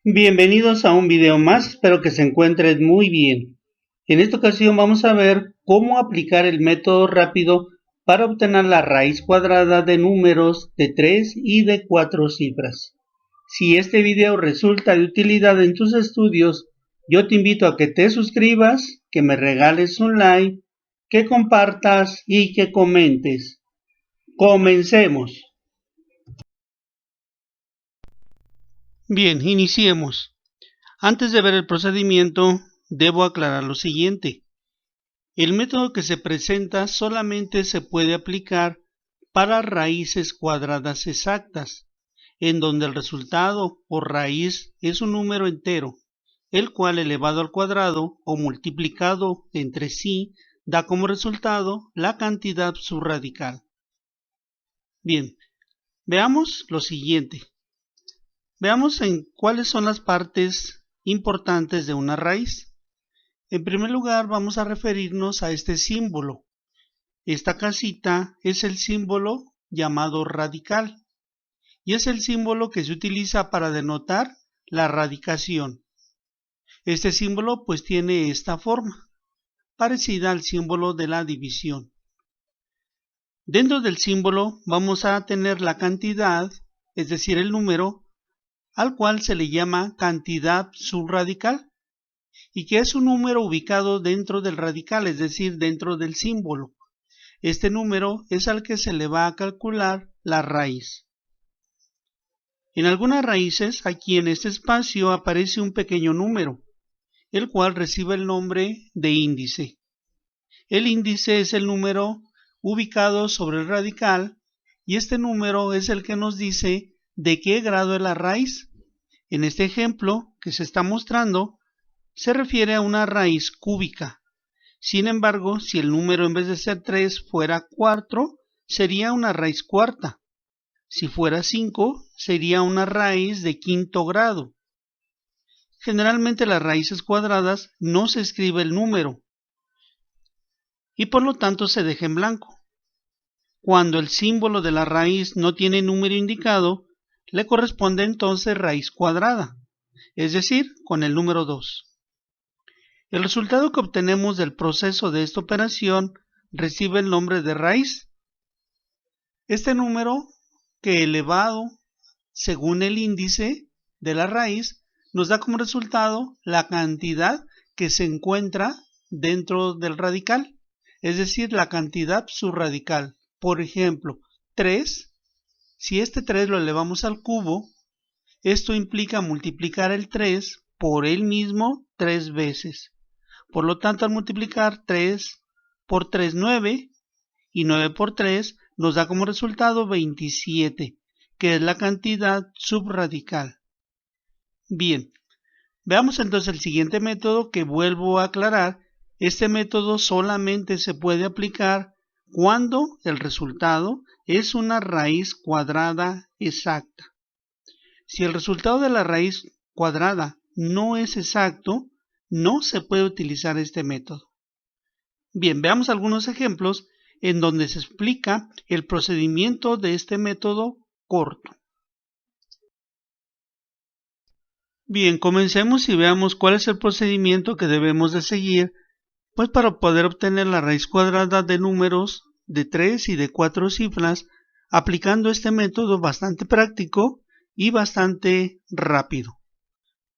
Bienvenidos a un video más, espero que se encuentren muy bien. En esta ocasión vamos a ver cómo aplicar el método rápido para obtener la raíz cuadrada de números de 3 y de 4 cifras. Si este video resulta de utilidad en tus estudios, yo te invito a que te suscribas, que me regales un like, que compartas y que comentes. Comencemos. Bien, iniciemos. Antes de ver el procedimiento, debo aclarar lo siguiente. El método que se presenta solamente se puede aplicar para raíces cuadradas exactas, en donde el resultado o raíz es un número entero, el cual elevado al cuadrado o multiplicado entre sí da como resultado la cantidad subradical. Bien, veamos lo siguiente. Veamos en cuáles son las partes importantes de una raíz. En primer lugar, vamos a referirnos a este símbolo. Esta casita es el símbolo llamado radical y es el símbolo que se utiliza para denotar la radicación. Este símbolo pues tiene esta forma, parecida al símbolo de la división. Dentro del símbolo vamos a tener la cantidad, es decir, el número, al cual se le llama cantidad subradical, y que es un número ubicado dentro del radical, es decir, dentro del símbolo. Este número es al que se le va a calcular la raíz. En algunas raíces, aquí en este espacio aparece un pequeño número, el cual recibe el nombre de índice. El índice es el número ubicado sobre el radical y este número es el que nos dice de qué grado es la raíz. En este ejemplo que se está mostrando, se refiere a una raíz cúbica. Sin embargo, si el número en vez de ser 3 fuera 4, sería una raíz cuarta. Si fuera 5, sería una raíz de quinto grado. Generalmente las raíces cuadradas no se escribe el número y por lo tanto se deja en blanco. Cuando el símbolo de la raíz no tiene número indicado, le corresponde entonces raíz cuadrada, es decir, con el número 2. El resultado que obtenemos del proceso de esta operación recibe el nombre de raíz. Este número, que elevado según el índice de la raíz, nos da como resultado la cantidad que se encuentra dentro del radical, es decir, la cantidad subradical. Por ejemplo, 3, si este 3 lo elevamos al cubo, esto implica multiplicar el 3 por él mismo 3 veces. Por lo tanto, al multiplicar 3 por 3, 9, y 9 por 3 nos da como resultado 27, que es la cantidad subradical. Bien, veamos entonces el siguiente método que vuelvo a aclarar. Este método solamente se puede aplicar cuando el resultado es una raíz cuadrada exacta. Si el resultado de la raíz cuadrada no es exacto, no se puede utilizar este método. Bien, veamos algunos ejemplos en donde se explica el procedimiento de este método corto. Bien, comencemos y veamos cuál es el procedimiento que debemos de seguir, pues para poder obtener la raíz cuadrada de números de 3 y de 4 cifras, aplicando este método bastante práctico y bastante rápido.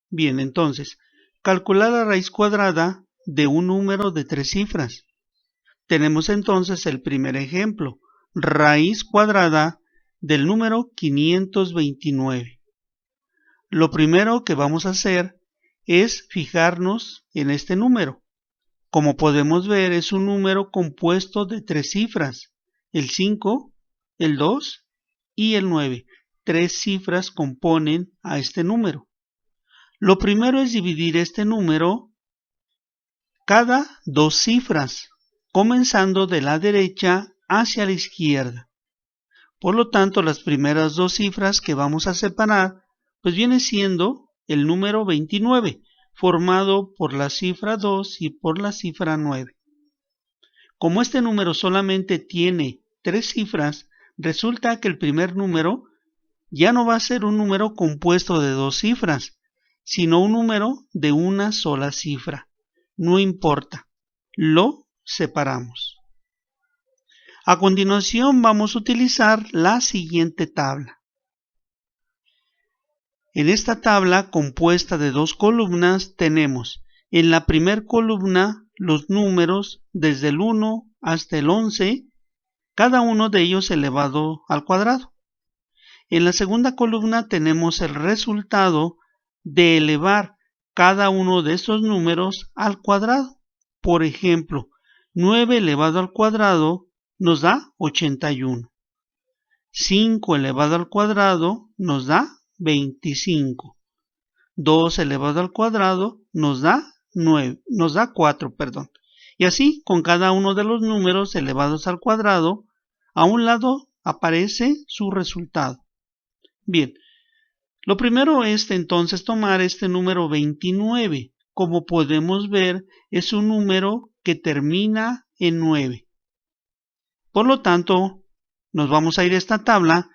Bien, entonces, calcular la raíz cuadrada de un número de 3 cifras. Tenemos entonces el primer ejemplo, raíz cuadrada del número 529. Lo primero que vamos a hacer es fijarnos en este número. Como podemos ver, es un número compuesto de 3 cifras, el 5, el 2 y el 9. 3 cifras componen a este número. Lo primero es dividir este número cada 2 cifras, comenzando de la derecha hacia la izquierda. Por lo tanto, las primeras 2 cifras que vamos a separar, pues viene siendo el número 29, formado por la cifra 2 y por la cifra 9. Como este número solamente tiene 3 cifras, resulta que el primer número ya no va a ser un número compuesto de 2 cifras, sino un número de una sola cifra. No importa, lo separamos. A continuación vamos a utilizar la siguiente tabla. En esta tabla compuesta de dos columnas tenemos en la primera columna los números desde el 1 hasta el 11, cada uno de ellos elevado al cuadrado. En la segunda columna tenemos el resultado de elevar cada uno de estos números al cuadrado. Por ejemplo, 9 elevado al cuadrado nos da 81. 5 elevado al cuadrado nos da 25. 2 elevado al cuadrado nos da 4, Y así con cada uno de los números elevados al cuadrado, a un lado aparece su resultado. Bien, lo primero es entonces tomar este número 29. Como podemos ver, es un número que termina en 9. Por lo tanto, nos vamos a ir a esta tabla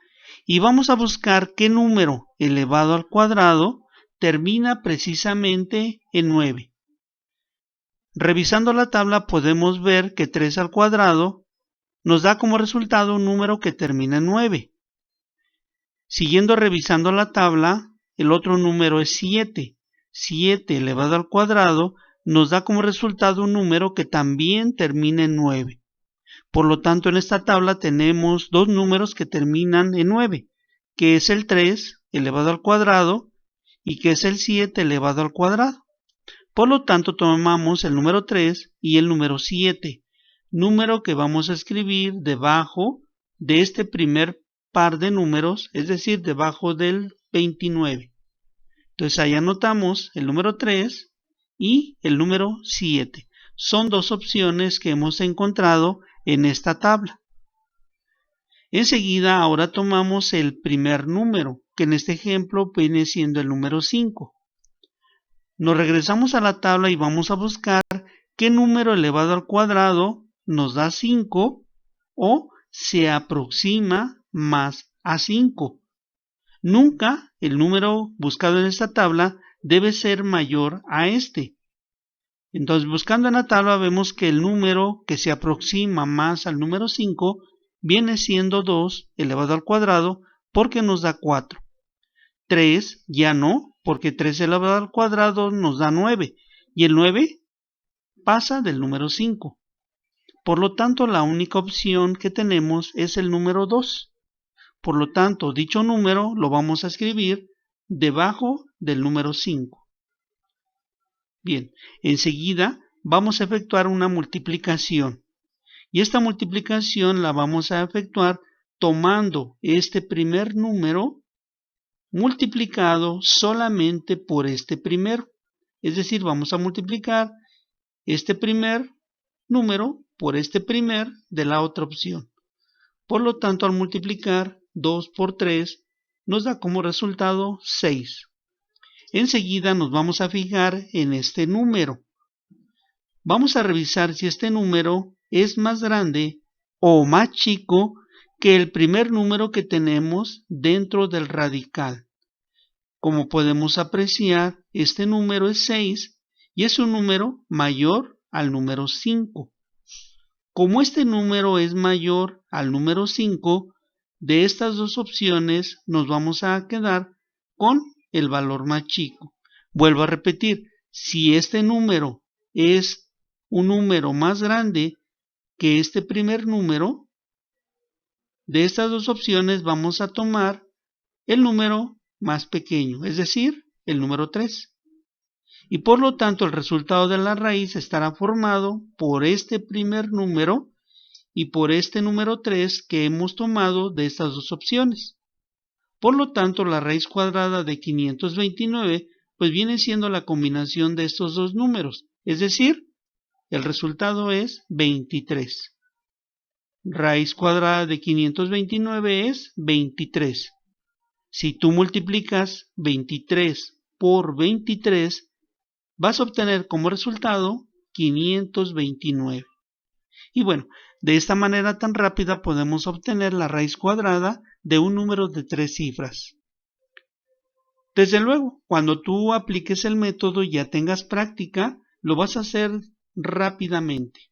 y vamos a buscar qué número elevado al cuadrado termina precisamente en 9. Revisando la tabla podemos ver que 3 al cuadrado nos da como resultado un número que termina en 9. Siguiendo revisando la tabla, el otro número es 7. 7 elevado al cuadrado nos da como resultado un número que también termina en 9. Por lo tanto, en esta tabla tenemos dos números que terminan en 9, que es el 3 elevado al cuadrado y que es el 7 elevado al cuadrado. Por lo tanto, tomamos el número 3 y el número 7, número que vamos a escribir debajo de este primer par de números, es decir, debajo del 29. Entonces ahí anotamos el número 3 y el número 7. Son dos opciones que hemos encontrado en esta tabla. Enseguida ahora tomamos el primer número, que en este ejemplo viene siendo el número 5. Nos regresamos a la tabla y vamos a buscar qué número elevado al cuadrado nos da 5 o se aproxima más a 5. Nunca el número buscado en esta tabla debe ser mayor a este. Entonces, buscando en la tabla vemos que el número que se aproxima más al número 5 viene siendo 2 elevado al cuadrado porque nos da 4. 3 ya no, porque 3 elevado al cuadrado nos da 9 y el 9 pasa del número 5. Por lo tanto, la única opción que tenemos es el número 2. Por lo tanto, dicho número lo vamos a escribir debajo del número 5. Bien, enseguida vamos a efectuar una multiplicación. Y esta multiplicación la vamos a efectuar tomando este primer número multiplicado solamente por este primero. Es decir, vamos a multiplicar este primer número por este primer de la otra opción. Por lo tanto, al multiplicar 2 por 3 nos da como resultado 6. Enseguida nos vamos a fijar en este número. Vamos a revisar si este número es más grande o más chico que el primer número que tenemos dentro del radical. Como podemos apreciar, este número es 6 y es un número mayor al número 5. Como este número es mayor al número 5, de estas dos opciones nos vamos a quedar con el valor más chico. Vuelvo a repetir, si este número es un número más grande que este primer número, de estas dos opciones vamos a tomar el número más pequeño, es decir, el número 3. Y por lo tanto el resultado de la raíz estará formado por este primer número y por este número 3 que hemos tomado de estas dos opciones. Por lo tanto, la raíz cuadrada de 529 pues viene siendo la combinación de estos dos números, es decir, el resultado es 23. Raíz cuadrada de 529 es 23. Si tú multiplicas 23 por 23, vas a obtener como resultado 529. Y bueno, de esta manera tan rápida podemos obtener la raíz cuadrada de un número de 3 cifras. Desde luego, cuando tú apliques el método y ya tengas práctica, lo vas a hacer rápidamente.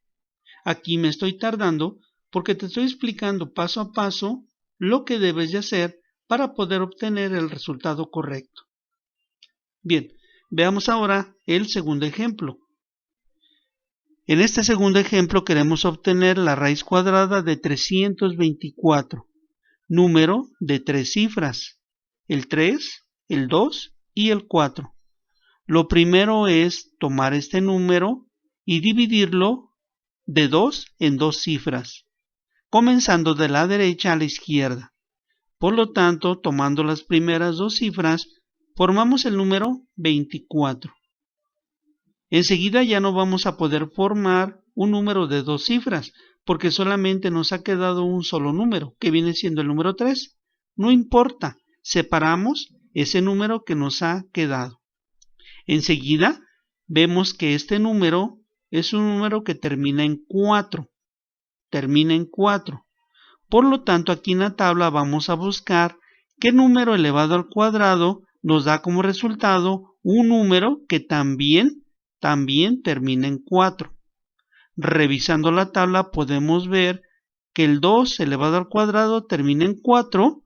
Aquí me estoy tardando porque te estoy explicando paso a paso lo que debes de hacer para poder obtener el resultado correcto. Bien, veamos ahora el segundo ejemplo. En este segundo ejemplo queremos obtener la raíz cuadrada de 324, número de 3 cifras, el 3, el 2 y el 4. Lo primero es tomar este número y dividirlo de 2 en 2 cifras, comenzando de la derecha a la izquierda. Por lo tanto, tomando las primeras 2 cifras, formamos el número 24. Enseguida ya no vamos a poder formar un número de 2 cifras, porque solamente nos ha quedado un solo número, que viene siendo el número 3. No importa, separamos ese número que nos ha quedado. Enseguida vemos que este número es un número que termina en 4. Termina en 4. Por lo tanto, aquí en la tabla vamos a buscar qué número elevado al cuadrado nos da como resultado un número que también termina en 4. Revisando la tabla podemos ver que el 2 elevado al cuadrado termina en 4,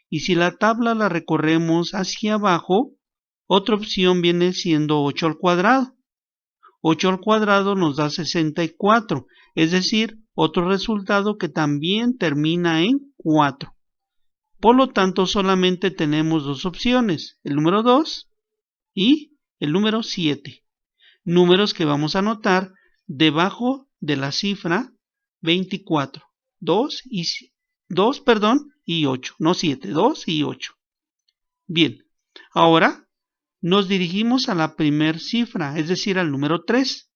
y si la tabla la recorremos hacia abajo, otra opción viene siendo 8 al cuadrado. 8 al cuadrado nos da 64, es decir, otro resultado que también termina en 4. Por lo tanto, solamente tenemos dos opciones, el número 2 y el número 7. Números que vamos a anotar debajo de la cifra 24. 2 y 8, no 7, 2 y 8. Bien, ahora nos dirigimos a la primera cifra, es decir, al número 3.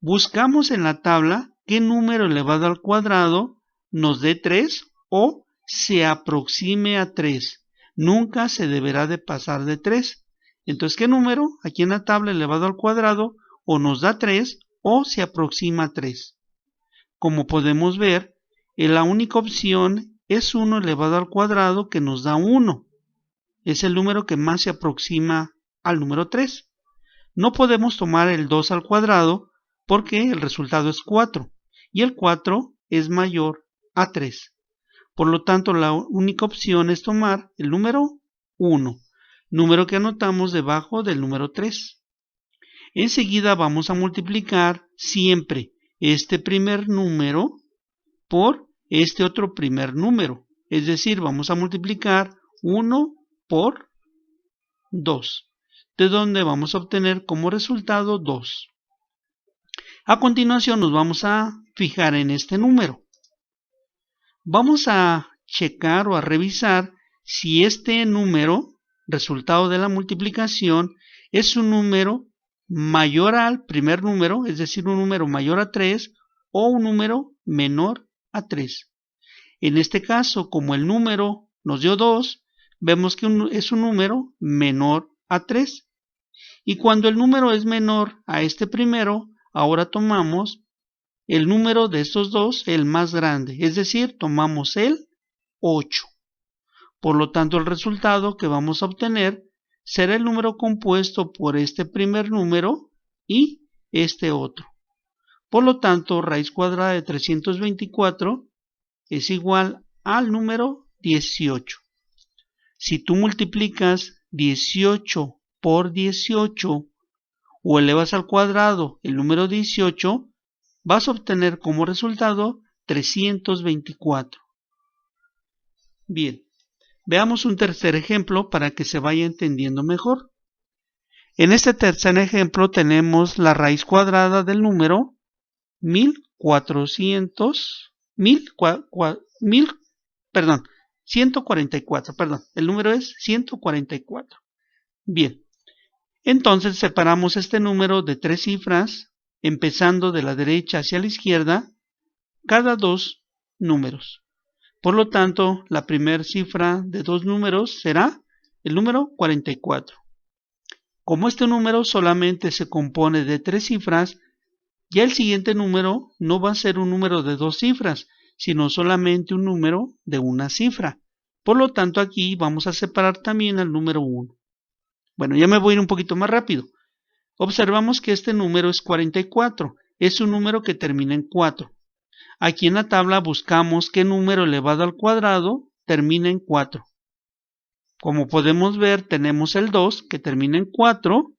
Buscamos en la tabla qué número elevado al cuadrado nos dé 3 o se aproxime a 3. Nunca se deberá de pasar de 3. Entonces, ¿qué número aquí en la tabla elevado al cuadrado o nos da 3 o se aproxima a 3? Como podemos ver, la única opción es 1 elevado al cuadrado, que nos da 1. Es el número que más se aproxima al número 3. No podemos tomar el 2 al cuadrado porque el resultado es 4 y el 4 es mayor a 3. Por lo tanto, la única opción es tomar el número 1, número que anotamos debajo del número 3. Enseguida vamos a multiplicar siempre este primer número por este otro primer número. Es decir, vamos a multiplicar 1 por 2, de donde vamos a obtener como resultado 2. A continuación nos vamos a fijar en este número. Vamos a checar o a revisar si este número, resultado de la multiplicación, es un número mayor al primer número, es decir, un número mayor a 3 o un número menor a 3. En este caso, como el número nos dio 2, vemos que es un número menor a 3. Y cuando el número es menor a este primero, ahora tomamos el número de estos dos, el más grande, es decir, tomamos el 8. Por lo tanto, el resultado que vamos a obtener será el número compuesto por este primer número y este otro. Por lo tanto, raíz cuadrada de 324 es igual al número 18. Si tú multiplicas 18 por 18 o elevas al cuadrado el número 18, vas a obtener como resultado 324. Bien, veamos un tercer ejemplo para que se vaya entendiendo mejor. En este tercer ejemplo tenemos la raíz cuadrada del número 144. El número es 144. Bien, entonces separamos este número de 3 cifras, empezando de la derecha hacia la izquierda, cada 2 números. Por lo tanto, la primera cifra de 2 números será el número 44. Como este número solamente se compone de 3 cifras, ya el siguiente número no va a ser un número de 2 cifras, sino solamente un número de una cifra. Por lo tanto, aquí vamos a separar también al número 1. Bueno, ya me voy a ir un poquito más rápido. Observamos que este número es 44. Es un número que termina en 4. Aquí en la tabla buscamos qué número elevado al cuadrado termina en 4. Como podemos ver, tenemos el 2 que termina en 4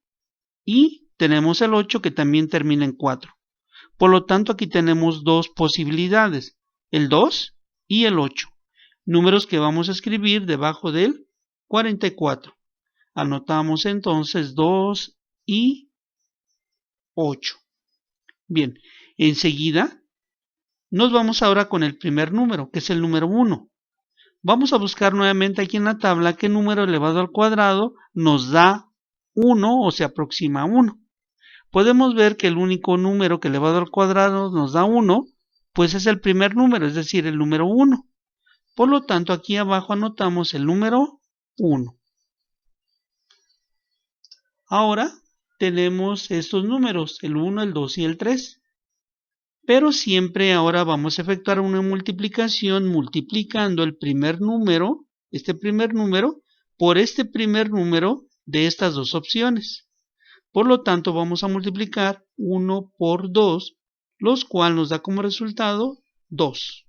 y tenemos el 8 que también termina en 4. Por lo tanto, aquí tenemos dos posibilidades, el 2 y el 8. Números que vamos a escribir debajo del 44. Anotamos entonces 2 y 8. Bien, enseguida nos vamos ahora con el primer número, que es el número 1. Vamos a buscar nuevamente aquí en la tabla qué número elevado al cuadrado nos da 1 o se aproxima a 1. Podemos ver que el único número que elevado al cuadrado nos da 1, pues es el primer número, es decir, el número 1. Por lo tanto, aquí abajo anotamos el número 1. Ahora tenemos estos números, el 1, el 2 y el 3. Pero siempre ahora vamos a efectuar una multiplicación multiplicando el primer número, este primer número, por este primer número de estas dos opciones. Por lo tanto, vamos a multiplicar 1 por 2, los cuales nos da como resultado 2.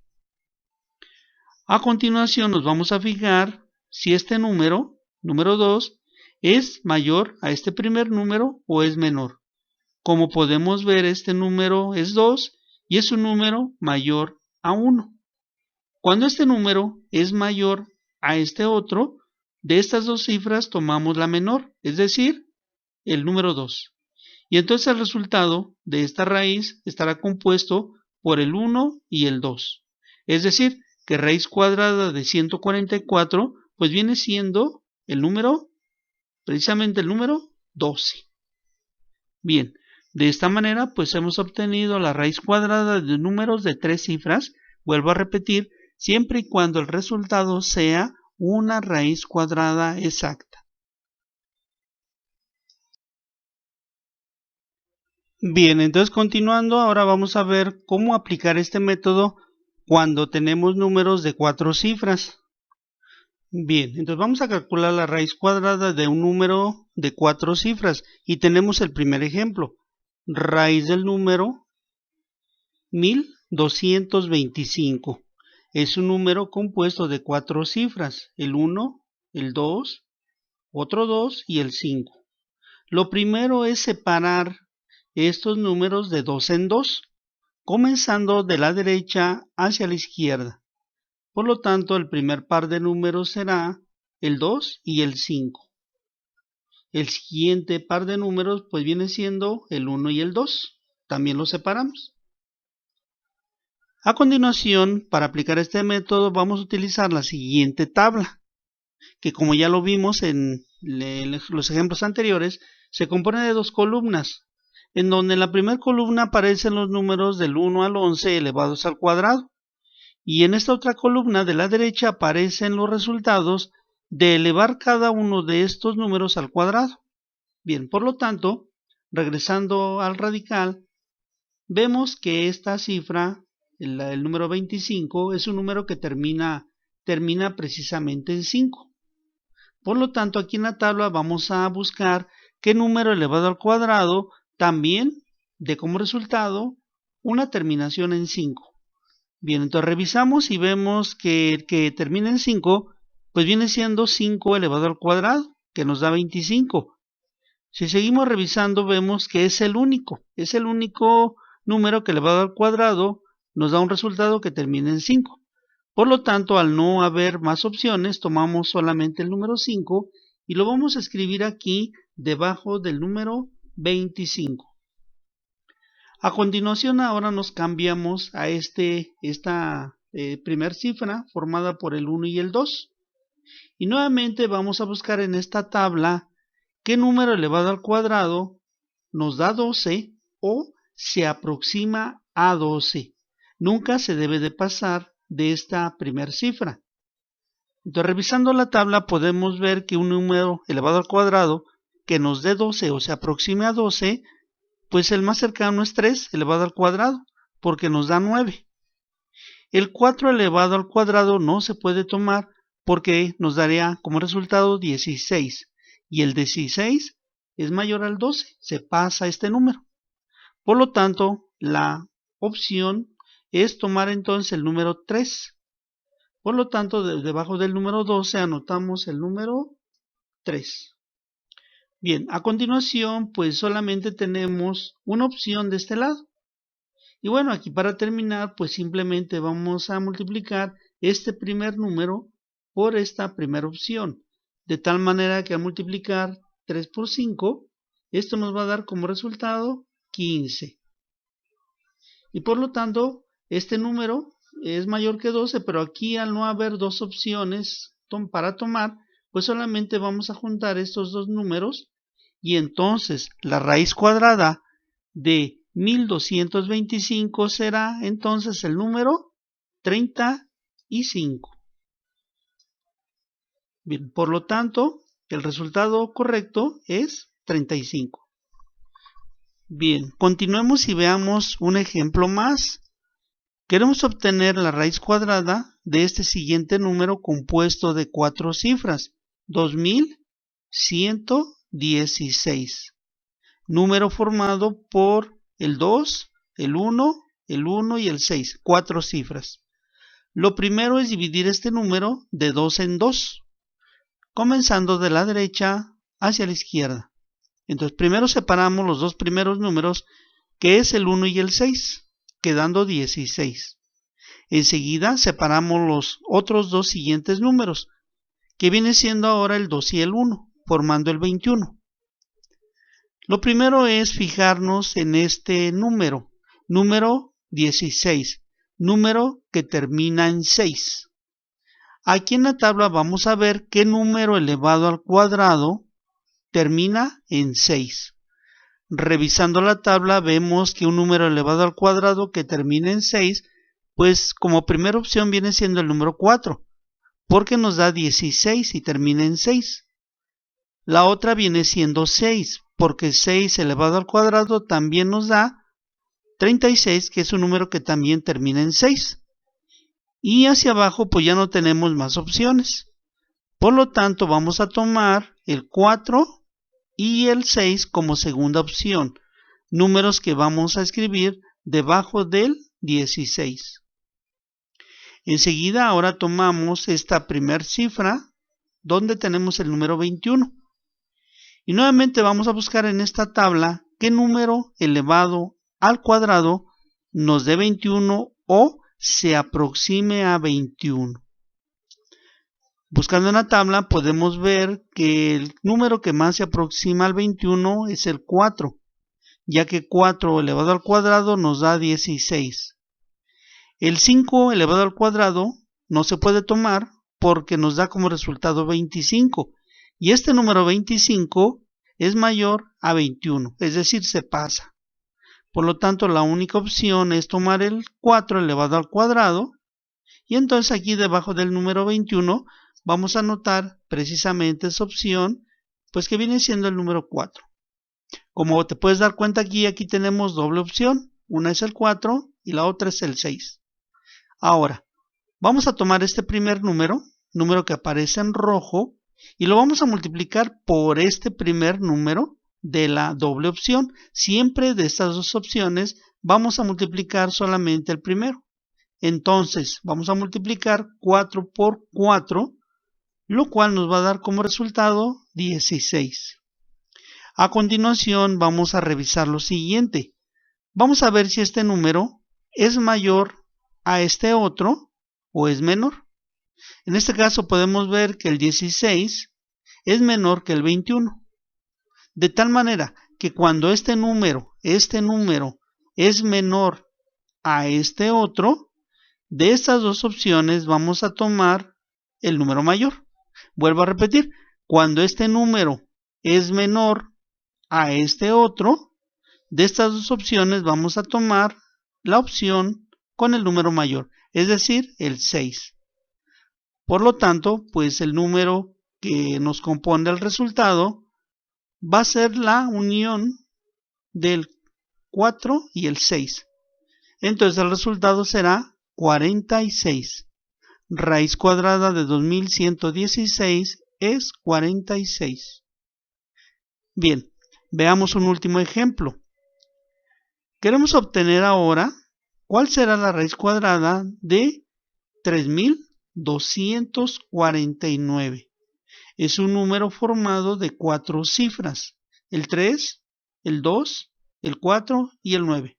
A continuación nos vamos a fijar si este número, número 2, es mayor a este primer número o es menor. Como podemos ver, este número es 2 y es un número mayor a 1. Cuando este número es mayor a este otro, de estas dos cifras tomamos la menor, es decir, el número 2. Y entonces el resultado de esta raíz estará compuesto por el 1 y el 2. Es decir, que raíz cuadrada de 144 pues viene siendo el número, precisamente el número 12. Bien, de esta manera pues hemos obtenido la raíz cuadrada de números de 3 cifras, vuelvo a repetir, siempre y cuando el resultado sea una raíz cuadrada exacta. Bien, entonces continuando, ahora vamos a ver cómo aplicar este método cuando tenemos números de 4 cifras. Bien, entonces vamos a calcular la raíz cuadrada de un número de 4 cifras y tenemos el primer ejemplo. Raíz del número 1225. Es un número compuesto de 4 cifras, el 1, el 2, otro 2 y el 5. Lo primero es separar estos números de 2 en 2, comenzando de la derecha hacia la izquierda. Por lo tanto, el primer par de números será el 2 y el 5. El siguiente par de números pues viene siendo el 1 y el 2. También los separamos. A continuación, para aplicar este método vamos a utilizar la siguiente tabla, que como ya lo vimos en los ejemplos anteriores, se compone de dos columnas, en donde en la primera columna aparecen los números del 1 al 11 elevados al cuadrado, y en esta otra columna de la derecha aparecen los resultados de elevar cada uno de estos números al cuadrado. Bien, por lo tanto, regresando al radical, vemos que esta cifra, el número 25, es un número que termina precisamente en 5. Por lo tanto, aquí en la tabla vamos a buscar qué número elevado al cuadrado también dé como resultado una terminación en 5. Bien, entonces revisamos y vemos que el que termina en 5, pues viene siendo 5 elevado al cuadrado, que nos da 25. Si seguimos revisando, vemos que es el único número que elevado al cuadrado nos da un resultado que termina en 5. Por lo tanto, al no haber más opciones, tomamos solamente el número 5 y lo vamos a escribir aquí debajo del número 25. A continuación, ahora nos cambiamos a esta primer cifra formada por el 1 y el 2. Y nuevamente vamos a buscar en esta tabla qué número elevado al cuadrado nos da 12 o se aproxima a 12. Nunca se debe de pasar de esta primer cifra. Entonces, revisando la tabla podemos ver que un número elevado al cuadrado que nos dé 12 o se aproxime a 12, pues el más cercano es 3 elevado al cuadrado, porque nos da 9. El 4 elevado al cuadrado no se puede tomar porque nos daría como resultado 16. y el 16 es mayor al 12, se pasa este número. Por lo tanto, la opción es tomar entonces el número 3. Por lo tanto, debajo del número 12 anotamos el número 3. Bien, a continuación, pues solamente tenemos una opción de este lado. Y bueno, aquí para terminar, pues simplemente vamos a multiplicar este primer número por esta primera opción. De tal manera que al multiplicar 3 por 5, esto nos va a dar como resultado 15. Y por lo tanto, este número es mayor que 12, pero aquí al no haber dos opciones para tomar, pues solamente vamos a juntar estos dos números y entonces la raíz cuadrada de 1225 será entonces el número 35. Bien, por lo tanto, el resultado correcto es 35. Bien, continuemos y veamos un ejemplo más. Queremos obtener la raíz cuadrada de este siguiente número compuesto de 4 cifras, 2116. Número formado por el 2, el 1 y el 6, 4 cifras. Lo primero es dividir este número de 2 en 2, comenzando de la derecha hacia la izquierda. Entonces primero separamos los dos primeros números, que es el 1 y el 6, quedando 16. Enseguida separamos los otros dos siguientes números, que viene siendo ahora el 2 y el 1, formando el 21. Lo primero es fijarnos en este número 16, número que termina en 6. Aquí en la tabla vamos a ver qué número elevado al cuadrado termina en 6. Revisando la tabla vemos que un número elevado al cuadrado que termina en 6, pues como primera opción viene siendo el número 4, porque nos da 16 y termina en 6. La otra viene siendo 6, porque 6 elevado al cuadrado también nos da 36, que es un número que también termina en 6. Y hacia abajo pues ya no tenemos más opciones. Por lo tanto vamos a tomar el 4 y el 6 como segunda opción, números que vamos a escribir debajo del 16. Enseguida ahora tomamos esta primera cifra donde tenemos el número 21. Y nuevamente vamos a buscar en esta tabla qué número elevado al cuadrado nos dé 21 o se aproxime a 21. Buscando en la tabla podemos ver que el número que más se aproxima al 21 es el 4, ya que 4 elevado al cuadrado nos da 16. El 5 elevado al cuadrado no se puede tomar porque nos da como resultado 25. Y este número 25 es mayor a 21, es decir, se pasa. Por lo tanto, la única opción es tomar el 4 elevado al cuadrado. Y entonces aquí debajo del número 21 vamos a anotar precisamente esa opción, pues que viene siendo el número 4. Como te puedes dar cuenta aquí tenemos doble opción. Una es el 4 y la otra es el 6. Ahora, vamos a tomar este primer número que aparece en rojo, y lo vamos a multiplicar por este primer número de la doble opción. Siempre de estas dos opciones vamos a multiplicar solamente el primero. Entonces vamos a multiplicar 4 por 4, lo cual nos va a dar como resultado 16. A continuación vamos a revisar lo siguiente. Vamos a ver si este número es mayor a este otro o es menor. En este caso podemos ver que el 16 es menor que el 21. De tal manera que cuando este número es menor a este otro, de estas dos opciones vamos a tomar el número mayor. Vuelvo a repetir, cuando este número es menor a este otro, de estas dos opciones vamos a tomar la opción con el número mayor, es decir, el 6. Por lo tanto, pues el número que nos compone el resultado va a ser la unión del 4 y el 6. Entonces el resultado será 46. Raíz cuadrada de 2116 es 46. Bien, veamos un último ejemplo. Queremos obtener ahora cuál será la raíz cuadrada de 3249. Es un número formado de 4 cifras, el 3, el 2, el 4 y el 9.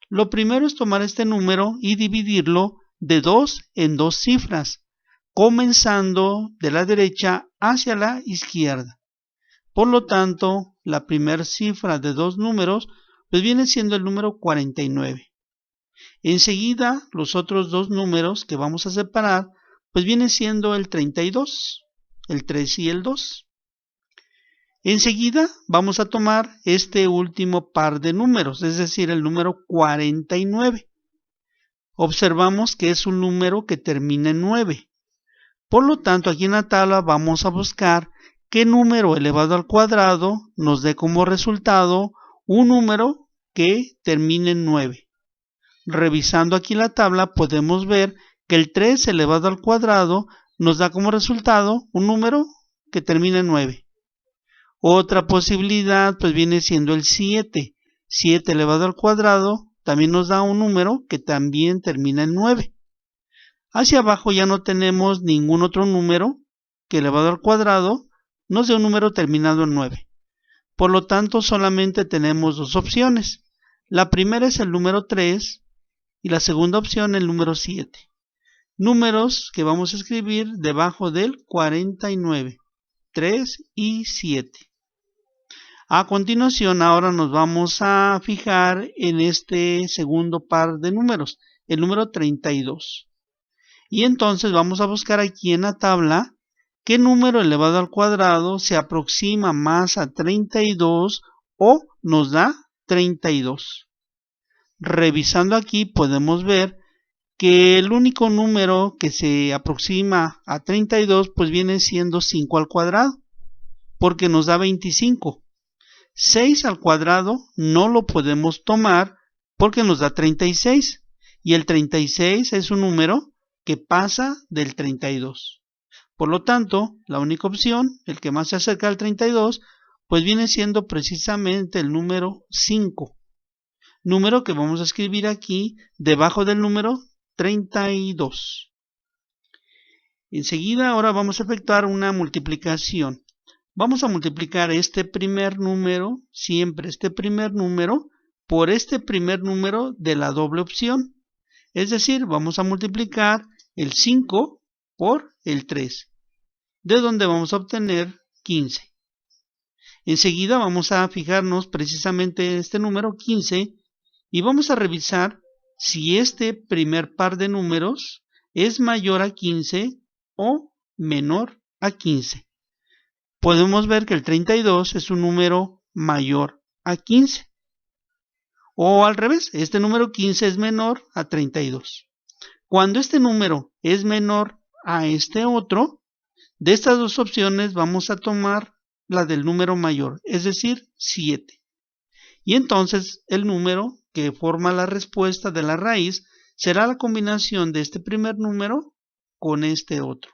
Lo primero es tomar este número y dividirlo de 2 en 2 cifras, comenzando de la derecha hacia la izquierda. Por lo tanto, la primera cifra de 2 números pues viene siendo el número 49. Enseguida, los otros 2 números que vamos a separar pues viene siendo el 32, el 3 y el 2. Enseguida vamos a tomar este último par de números, es decir, el número 49. Observamos que es un número que termina en 9. Por lo tanto, aquí en la tabla vamos a buscar qué número elevado al cuadrado nos dé como resultado un número que termine en 9. Revisando aquí la tabla podemos ver que el 3 elevado al cuadrado nos da como resultado un número que termina en 9. Otra posibilidad pues viene siendo el 7. 7 elevado al cuadrado también nos da un número que también termina en 9. Hacia abajo ya no tenemos ningún otro número que elevado al cuadrado nos dé un número terminado en 9. Por lo tanto, solamente tenemos 2 opciones. La primera es el número 3 y la segunda opción el número 7. Números que vamos a escribir debajo del 49, 3 y 7. A continuación, ahora nos vamos a fijar en este segundo par de números, el número 32. Y entonces vamos a buscar aquí en la tabla qué número elevado al cuadrado se aproxima más a 32 o nos da 32. Revisando aquí podemos ver que el único número que se aproxima a 32 pues viene siendo 5 al cuadrado, porque nos da 25. 6 al cuadrado no lo podemos tomar porque nos da 36 y el 36 es un número que pasa del 32. Por lo tanto, la única opción, el que más se acerca al 32, pues viene siendo precisamente el número 5. Número que vamos a escribir aquí debajo del número 32. Enseguida ahora vamos a efectuar una multiplicación. Vamos a multiplicar este primer número, siempre este primer número, por este primer número de la doble opción. Es decir, vamos a multiplicar el 5 por el 3, de donde vamos a obtener 15. Enseguida vamos a fijarnos precisamente en este número 15 y vamos a revisar si este primer par de números es mayor a 15 o menor a 15. Podemos ver que el 32 es un número mayor a 15. O al revés, este número 15 es menor a 32. Cuando este número es menor a este otro, de estas dos opciones vamos a tomar la del número mayor, es decir, 7. Y entonces el número que forma la respuesta de la raíz será la combinación de este primer número con este otro.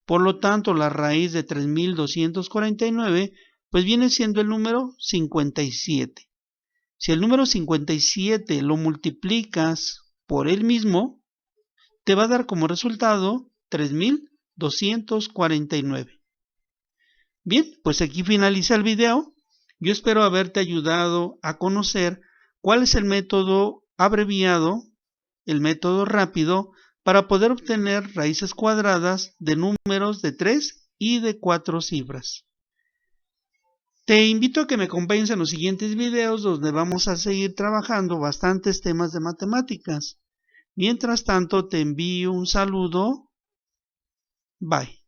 Por lo tanto, la raíz de 3249 pues viene siendo el número 57. Si el número 57 lo multiplicas por él mismo, te va a dar como resultado 3249. Bien, pues aquí finaliza el video. Yo espero haberte ayudado a conocer cuál es el método abreviado, el método rápido, para poder obtener raíces cuadradas de números de 3 y de 4 cifras. Te invito a que me acompañes en los siguientes videos donde vamos a seguir trabajando bastantes temas de matemáticas. Mientras tanto, te envío un saludo. Bye.